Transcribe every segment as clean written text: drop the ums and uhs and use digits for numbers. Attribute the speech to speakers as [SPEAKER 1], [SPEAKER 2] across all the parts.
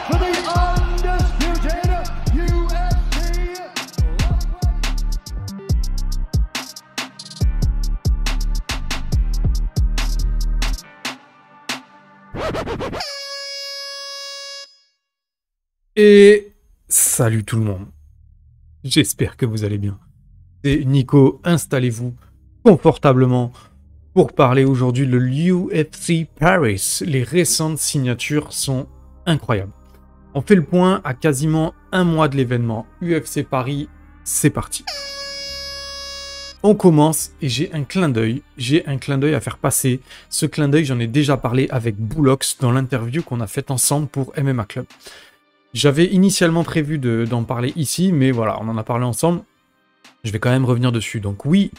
[SPEAKER 1] For the undisputed UFC.
[SPEAKER 2] Et salut tout le monde. J'espère que vous allez bien. C'est Nico, installez-vous confortablement pour parler aujourd'hui de l'UFC Paris. Les récentes signatures sont incroyables. On fait le point à quasiment un mois de l'événement. UFC Paris, c'est parti. On commence et j'ai un clin d'œil à faire passer. Ce clin d'œil, j'en ai déjà parlé avec Boulox dans l'interview qu'on a faite ensemble pour MMA Club. J'avais initialement prévu d'en parler ici, mais voilà, on en a parlé ensemble. Je vais quand même revenir dessus. Donc oui,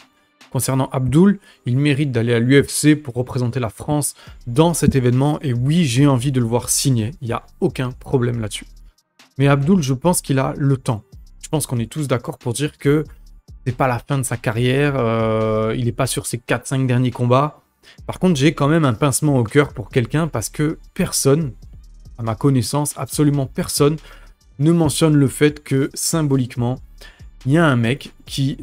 [SPEAKER 2] concernant Abdul, il mérite d'aller à l'UFC pour représenter la France dans cet événement. Et oui, j'ai envie de le voir signer. Il n'y a aucun problème là-dessus. Mais Abdul, je pense qu'il a le temps. Je pense qu'on est tous d'accord pour dire que c'est pas la fin de sa carrière. Il n'est pas sur ses 4-5 derniers combats. Par contre, j'ai quand même un pincement au cœur pour quelqu'un parce que personne, à ma connaissance, absolument personne, ne mentionne le fait que symboliquement, il y a un mec qui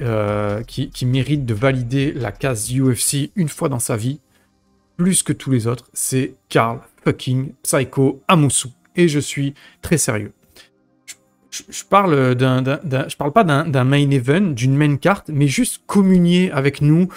[SPEAKER 2] mérite de valider la case UFC une fois dans sa vie, plus que tous les autres, c'est Carl fucking Psycho Amoussou. Et je suis très sérieux. Je parle pas d'un main event, d'une main card, mais juste communier avec nous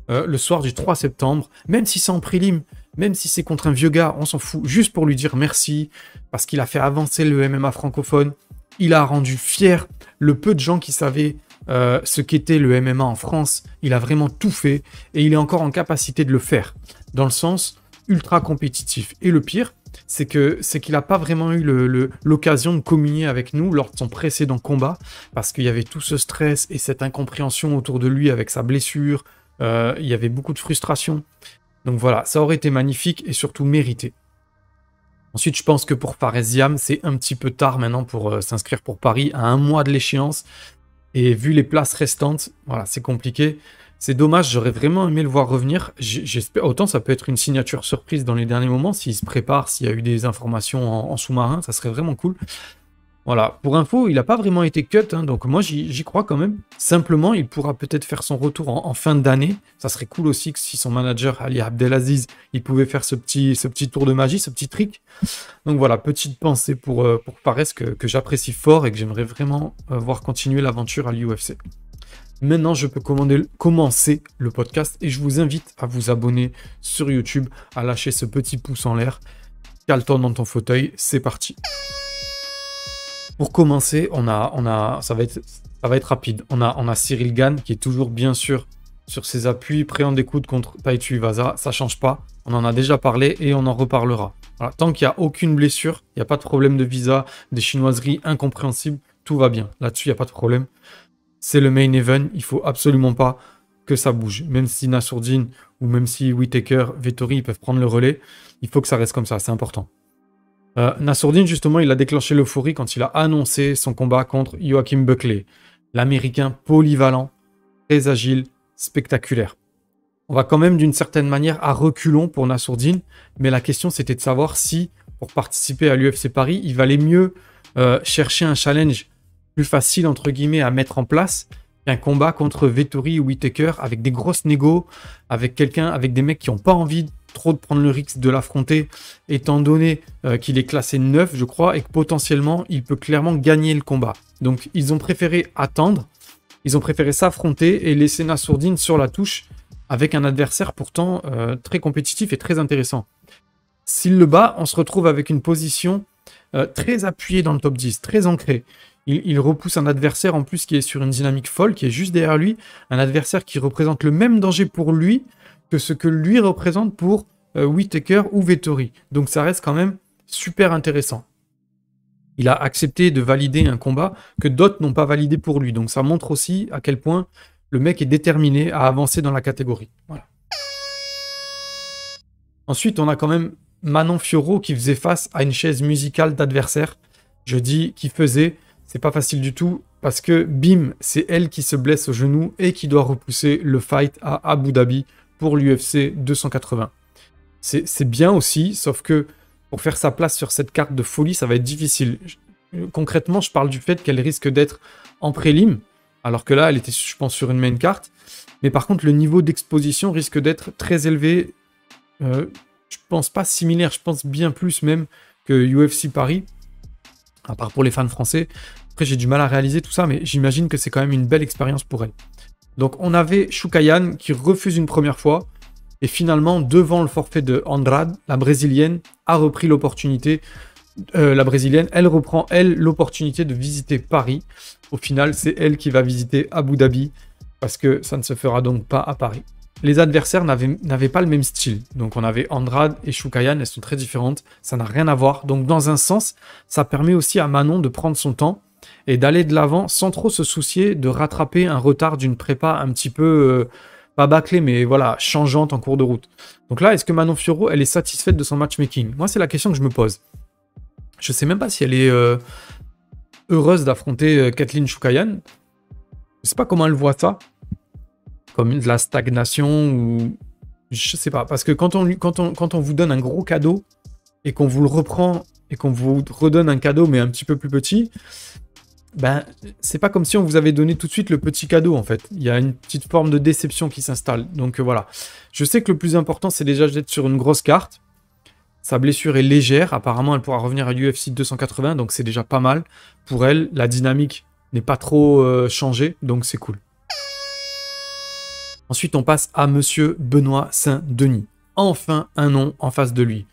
[SPEAKER 2] le soir du 3 septembre, même si c'est en prélim, même si c'est contre un vieux gars, on s'en fout, juste pour lui dire merci, parce qu'il a fait avancer le MMA francophone, il a rendu fier le peu de gens qui savaient ce qu'était le MMA en France, il a vraiment tout fait, et il est encore en capacité de le faire, dans le sens ultra compétitif. Et le pire, c'est qu'il n'a pas vraiment eu l'occasion de communier avec nous lors de son précédent combat, parce qu'il y avait tout ce stress et cette incompréhension autour de lui avec sa blessure, il y avait beaucoup de frustration. Donc voilà, ça aurait été magnifique et surtout mérité. Ensuite, je pense que pour Fares Ziam, c'est un petit peu tard maintenant pour s'inscrire pour Paris, à un mois de l'échéance. Et vu les places restantes, voilà, c'est compliqué. C'est dommage, j'aurais vraiment aimé le voir revenir. J'espère, autant ça peut être une signature surprise dans les derniers moments, s'il se prépare, s'il y a eu des informations en sous-marin, ça serait vraiment cool. Voilà, pour info, il n'a pas vraiment été cut, hein, donc moi j'y crois quand même. Simplement, il pourra peut-être faire son retour en fin d'année. Ça serait cool aussi que si son manager, Ali Abdelaziz, il pouvait faire ce petit tour de magie, ce petit trick. Donc voilà, petite pensée pour Fares que j'apprécie fort et que j'aimerais vraiment voir continuer l'aventure à l'UFC. Maintenant, je peux commencer le podcast et je vous invite à vous abonner sur YouTube, à lâcher ce petit pouce en l'air. Cale-toi dans ton fauteuil, c'est parti. Pour commencer, ça va être rapide. On a Cyril Gane qui est toujours bien sûr sur ses appuis, prêt en découdre contre Tai Tuivasa. Ça change pas. On en a déjà parlé et on en reparlera. Voilà. Tant qu'il n'y a aucune blessure, il n'y a pas de problème de visa, des chinoiseries incompréhensibles, tout va bien. Là-dessus, il n'y a pas de problème. C'est le main event. Il faut absolument pas que ça bouge. Même si Nassourdine ou même si Whittaker, Vettori, ils peuvent prendre le relais, il faut que ça reste comme ça. C'est important. Nassourdine, justement, il a déclenché l'euphorie quand il a annoncé son combat contre Joachim Buckley. L'Américain polyvalent, très agile, spectaculaire. On va quand même d'une certaine manière à reculons pour Nassourdine, mais la question c'était de savoir si, pour participer à l'UFC Paris, il valait mieux chercher un challenge plus facile, entre guillemets, à mettre en place qu'un combat contre Vettori ou Whittaker avec des grosses négos, avec des mecs qui n'ont pas envie trop de prendre le risque de l'affronter, étant donné qu'il est classé 9, je crois, et que potentiellement, il peut clairement gagner le combat. Donc, ils ont préféré attendre, ils ont préféré s'affronter et laisser Nassourdine sur la touche avec un adversaire pourtant très compétitif et très intéressant. S'il le bat, on se retrouve avec une position très appuyée dans le top 10, très ancrée. Il repousse un adversaire en plus qui est sur une dynamique folle, qui est juste derrière lui, un adversaire qui représente le même danger pour lui que ce que lui représente pour Whittaker ou Vettori. Donc ça reste quand même super intéressant. Il a accepté de valider un combat que d'autres n'ont pas validé pour lui. Donc ça montre aussi à quel point le mec est déterminé à avancer dans la catégorie. Voilà. Ensuite, on a quand même Manon Fiorot qui faisait face à une chaise musicale d'adversaire. Je dis qui faisait, c'est pas facile du tout parce que bim, c'est elle qui se blesse au genou et qui doit repousser le fight à Abu Dhabi pour l'UFC 280. C'est bien aussi, sauf que pour faire sa place sur cette carte de folie, ça va être difficile. Concrètement, je parle du fait qu'elle risque d'être en prélim, alors que là, elle était, je pense, sur une main carte. Mais par contre, le niveau d'exposition risque d'être très élevé. Je pense pas similaire, je pense bien plus même que UFC Paris, à part pour les fans français. Après, j'ai du mal à réaliser tout ça, mais j'imagine que c'est quand même une belle expérience pour elle. Donc, on avait Chookagian qui refuse une première fois, et finalement, devant le forfait de Andrade, la brésilienne a repris l'opportunité. La brésilienne, elle reprend, elle, l'opportunité de visiter Paris. Au final, c'est elle qui va visiter Abu Dhabi, parce que ça ne se fera donc pas à Paris. Les adversaires n'avaient pas le même style. Donc on avait Andrade et Chookagian, elles sont très différentes, ça n'a rien à voir. Donc dans un sens, ça permet aussi à Manon de prendre son temps et d'aller de l'avant sans trop se soucier de rattraper un retard d'une prépa un petit peu, pas bâclée, mais voilà, changeante en cours de route. Donc là, est-ce que Manon Fiorot, elle est satisfaite de son matchmaking? Moi, c'est la question que je me pose. Je sais même pas si elle est heureuse d'affronter Kathleen Chookagian. Je sais pas comment elle voit ça. Comme de la stagnation ou... Je sais pas. Parce que quand on vous donne un gros cadeau et qu'on vous le reprend et qu'on vous redonne un cadeau mais un petit peu plus petit, ben c'est pas comme si on vous avait donné tout de suite le petit cadeau en fait. Il y a une petite forme de déception qui s'installe. Donc voilà. Je sais que le plus important c'est déjà d'être sur une grosse carte. Sa blessure est légère. Apparemment elle pourra revenir à l'UFC 280 donc c'est déjà pas mal. Pour elle, la dynamique n'est pas trop changée donc c'est cool. Ensuite, on passe à Monsieur Benoît Saint-Denis. Enfin, un nom en face de lui.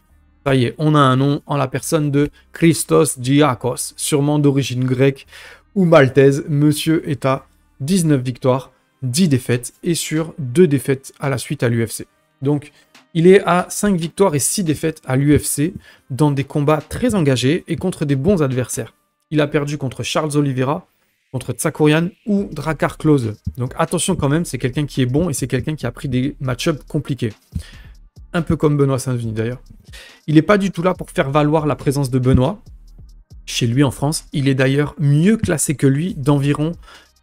[SPEAKER 2] Ça y est, on a un nom en la personne de Christos Giakos, sûrement d'origine grecque ou maltaise. Monsieur est à 19 victoires, 10 défaites et sur 2 défaites à la suite à l'UFC. Donc, il est à 5 victoires et 6 défaites à l'UFC dans des combats très engagés et contre des bons adversaires. Il a perdu contre Charles Oliveira, contre Tsakurian ou Drakkar Klose. Donc attention quand même, c'est quelqu'un qui est bon et c'est quelqu'un qui a pris des match-ups compliqués. Un peu comme Benoît Saint-Denis d'ailleurs. Il n'est pas du tout là pour faire valoir la présence de Benoît chez lui en France. Il est d'ailleurs mieux classé que lui d'environ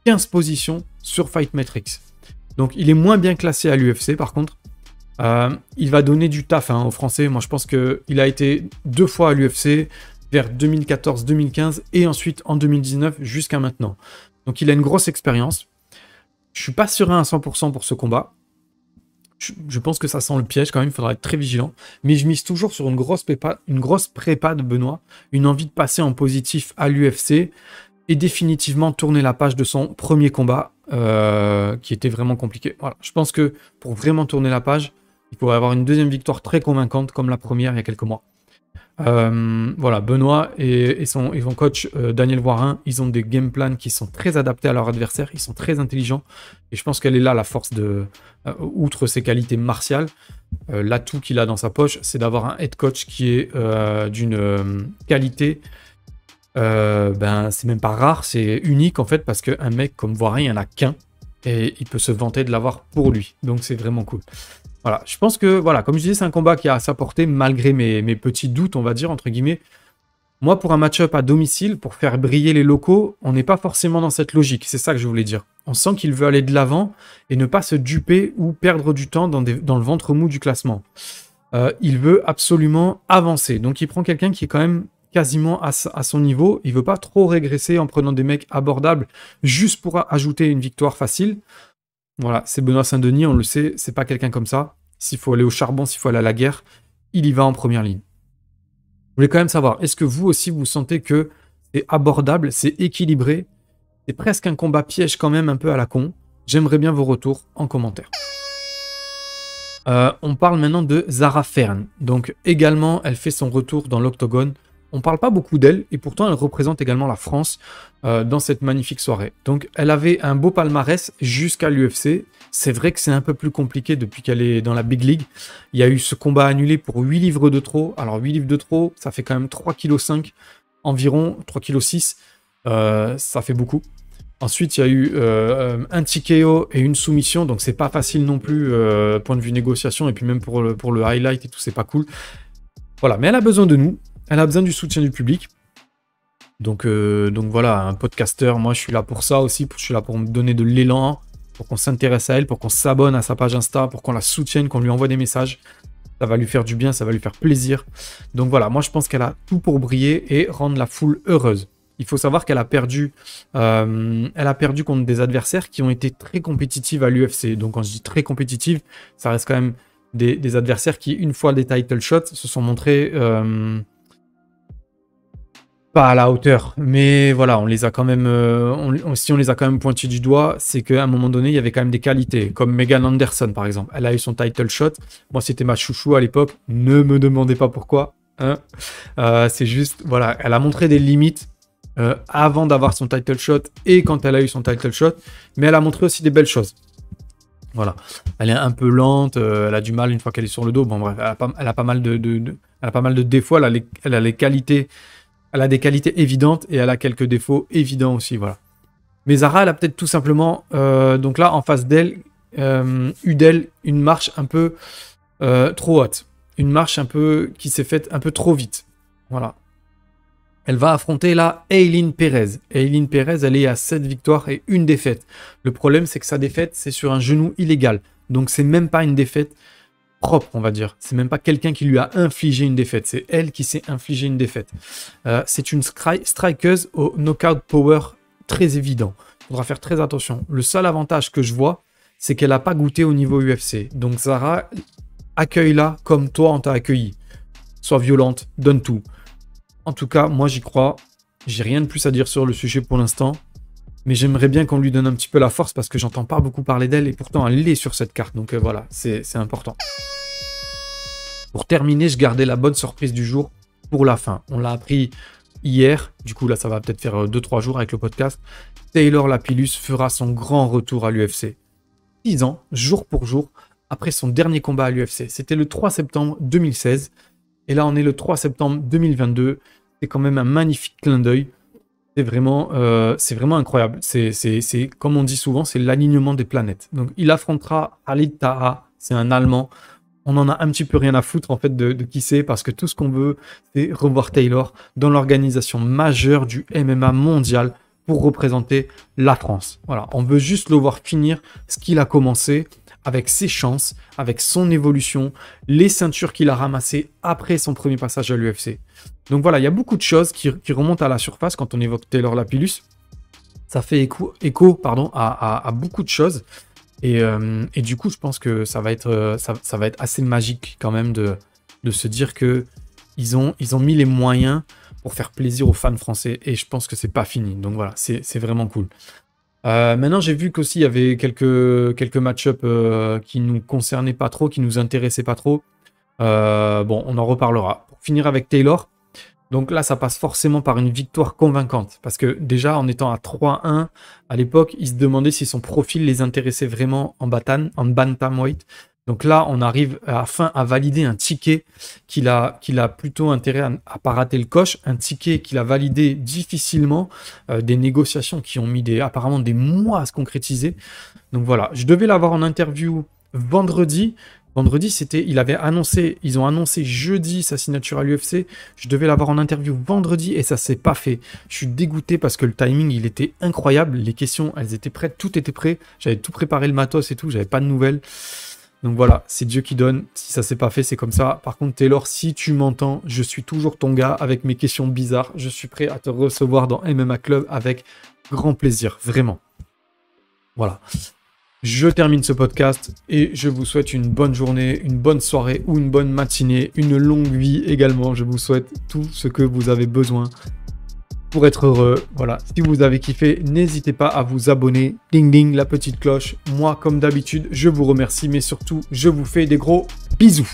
[SPEAKER 2] 15 positions sur Fight Metrics. Donc il est moins bien classé à l'UFC par contre. Il va donner du taf aux Français. Moi je pense qu'il a été 2 fois à l'UFC, vers 2014-2015 et ensuite en 2019 jusqu'à maintenant. Donc il a une grosse expérience. Je suis pas serein à 100% pour ce combat. Je pense que ça sent le piège quand même, il faudra être très vigilant. Mais je mise toujours sur une grosse prépa de Benoît, une envie de passer en positif à l'UFC et définitivement tourner la page de son premier combat qui était vraiment compliqué. Voilà. Je pense que pour vraiment tourner la page, il pourrait avoir une deuxième victoire très convaincante comme la première il y a quelques mois. Voilà, Benoît et son coach Daniel Voirin, ils ont des game plans qui sont très adaptés à leur adversaire, ils sont très intelligents et je pense qu'elle est là la force de, outre ses qualités martiales, l'atout qu'il a dans sa poche, c'est d'avoir un head coach qui est d'une qualité, c'est même pas rare, c'est unique en fait parce qu'un mec comme Voirin, il n'y en a qu'un et il peut se vanter de l'avoir pour lui, donc c'est vraiment cool. Voilà, je pense que, voilà, comme je disais, c'est un combat qui a à sa portée, malgré mes petits doutes, on va dire, entre guillemets. Moi, pour un match-up à domicile, pour faire briller les locaux, on n'est pas forcément dans cette logique, c'est ça que je voulais dire. On sent qu'il veut aller de l'avant et ne pas se duper ou perdre du temps dans le ventre mou du classement. Il veut absolument avancer, donc il prend quelqu'un qui est quand même quasiment à son niveau, il veut pas trop régresser en prenant des mecs abordables juste pour ajouter une victoire facile. Voilà, c'est Benoît Saint-Denis, on le sait, c'est pas quelqu'un comme ça. S'il faut aller au charbon, s'il faut aller à la guerre, il y va en première ligne. Je voulais quand même savoir, est-ce que vous aussi vous sentez que c'est abordable, c'est équilibré, c'est presque un combat piège quand même un peu à la con? J'aimerais bien vos retours en commentaire. On parle maintenant de Zara Fern. Donc également, elle fait son retour dans l'octogone. On parle pas beaucoup d'elle et pourtant elle représente également la France dans cette magnifique soirée. Donc elle avait un beau palmarès jusqu'à l'UFC. C'est vrai que c'est un peu plus compliqué depuis qu'elle est dans la Big League. Il y a eu ce combat annulé pour 8 livres de trop. Alors 8 livres de trop, ça fait quand même 3,5 kg environ, 3,6 kg. Ça fait beaucoup. Ensuite, il y a eu un TKO et une soumission, donc c'est pas facile non plus, point de vue négociation, et puis même pour le highlight et tout, c'est pas cool. Voilà, mais elle a besoin de nous. Elle a besoin du soutien du public. Donc voilà, un podcasteur, moi je suis là pour ça aussi, je suis là pour me donner de l'élan, pour qu'on s'intéresse à elle, pour qu'on s'abonne à sa page Insta, pour qu'on la soutienne, qu'on lui envoie des messages. Ça va lui faire du bien, ça va lui faire plaisir. Donc voilà, moi je pense qu'elle a tout pour briller et rendre la foule heureuse. Il faut savoir qu'elle a perdu contre des adversaires qui ont été très compétitifs à l'UFC. Donc quand je dis très compétitifs, ça reste quand même des adversaires qui, une fois des title shots, se sont montrés pas à la hauteur. Mais voilà, on les a quand même, si on les a quand même pointés du doigt, c'est qu'à un moment donné, il y avait quand même des qualités. Comme Megan Anderson, par exemple. Elle a eu son title shot. Moi, c'était ma chouchou à l'époque. Ne me demandez pas pourquoi. Hein. C'est juste, voilà, elle a montré des limites. Avant d'avoir son title shot et quand elle a eu son title shot, mais elle a montré aussi des belles choses. Voilà, elle est un peu lente, elle a du mal une fois qu'elle est sur le dos. Bon bref, elle a pas mal de défauts. Elle a les qualités, elle a des qualités évidentes et elle a quelques défauts évidents aussi. Voilà. Mais Zara, elle a peut-être tout simplement, donc là en face d'elle, eu d'elle une marche un peu trop haute, une marche un peu qui s'est faite un peu trop vite. Voilà. Elle va affronter là Ailin Perez. Ailin Perez, elle est à 7 victoires et 1 défaite. Le problème, c'est que sa défaite, c'est sur un genou illégal. Donc, c'est même pas une défaite propre, on va dire. C'est même pas quelqu'un qui lui a infligé une défaite. C'est elle qui s'est infligé une défaite. C'est une strikeuse au knockout power très évident. Il faudra faire très attention. Le seul avantage que je vois, c'est qu'elle n'a pas goûté au niveau UFC. Donc, Zara, accueille-la comme toi, on t'a accueilli. Sois violente, donne tout. En tout cas, moi j'y crois. J'ai rien de plus à dire sur le sujet pour l'instant. Mais j'aimerais bien qu'on lui donne un petit peu la force parce que j'entends pas beaucoup parler d'elle et pourtant elle est sur cette carte. Donc voilà, c'est important. Pour terminer, je gardais la bonne surprise du jour pour la fin. On l'a appris hier. Du coup, là, ça va peut-être faire 2-3 jours avec le podcast. Taylor Lapillus fera son grand retour à l'UFC. 6 ans, jour pour jour, après son dernier combat à l'UFC. C'était le 3 septembre 2016. Et là, on est le 3 septembre 2022. C'est quand même un magnifique clin d'œil. C'est vraiment incroyable. C'est comme on dit souvent, c'est l'alignement des planètes. Donc, il affrontera Khalid Taha. C'est un Allemand. On en a un petit peu rien à foutre en fait de qui c'est parce que tout ce qu'on veut, c'est revoir Taylor dans l'organisation majeure du MMA mondial pour représenter la France. Voilà, on veut juste le voir finir ce qu'il a commencé, avec ses chances, avec son évolution, les ceintures qu'il a ramassées après son premier passage à l'UFC. Donc voilà, il y a beaucoup de choses qui remontent à la surface quand on évoque Taylor Lapillus. Ça fait écho à beaucoup de choses. Et du coup, je pense que ça va être assez magique quand même de se dire qu'ils ont mis les moyens pour faire plaisir aux fans français. Et je pense que c'est pas fini. Donc voilà, c'est vraiment cool. Maintenant, j'ai vu qu'aussi il y avait quelques match-up qui nous concernaient pas trop, qui nous intéressaient pas trop. Bon, on en reparlera. Pour finir avec Taylor, donc là, ça passe forcément par une victoire convaincante. Parce que déjà, en étant à 3-1, à l'époque, ils se demandaient si son profil les intéressait vraiment en bantamweight. Donc là, on arrive enfin à valider un ticket qu'il a plutôt intérêt à pas rater le coche. Un ticket qu'il a validé difficilement. Des négociations qui ont mis apparemment des mois à se concrétiser. Donc voilà, je devais l'avoir en interview vendredi. Vendredi, ils ont annoncé jeudi sa signature à l'UFC. Je devais l'avoir en interview vendredi et ça s'est pas fait. Je suis dégoûté parce que le timing, il était incroyable. Les questions, elles étaient prêtes, tout était prêt. J'avais tout préparé, le matos et tout, j'avais pas de nouvelles. Donc voilà, c'est Dieu qui donne. Si ça s'est pas fait, c'est comme ça. Par contre, Taylor, si tu m'entends, je suis toujours ton gars avec mes questions bizarres. Je suis prêt à te recevoir dans MMA Club avec grand plaisir, vraiment. Voilà. Je termine ce podcast et je vous souhaite une bonne journée, une bonne soirée ou une bonne matinée, une longue vie également. Je vous souhaite tout ce que vous avez besoin pour être heureux. Voilà, si vous avez kiffé, n'hésitez pas à vous abonner. Ding ding, la petite cloche. Moi, comme d'habitude, je vous remercie, mais surtout, je vous fais des gros bisous.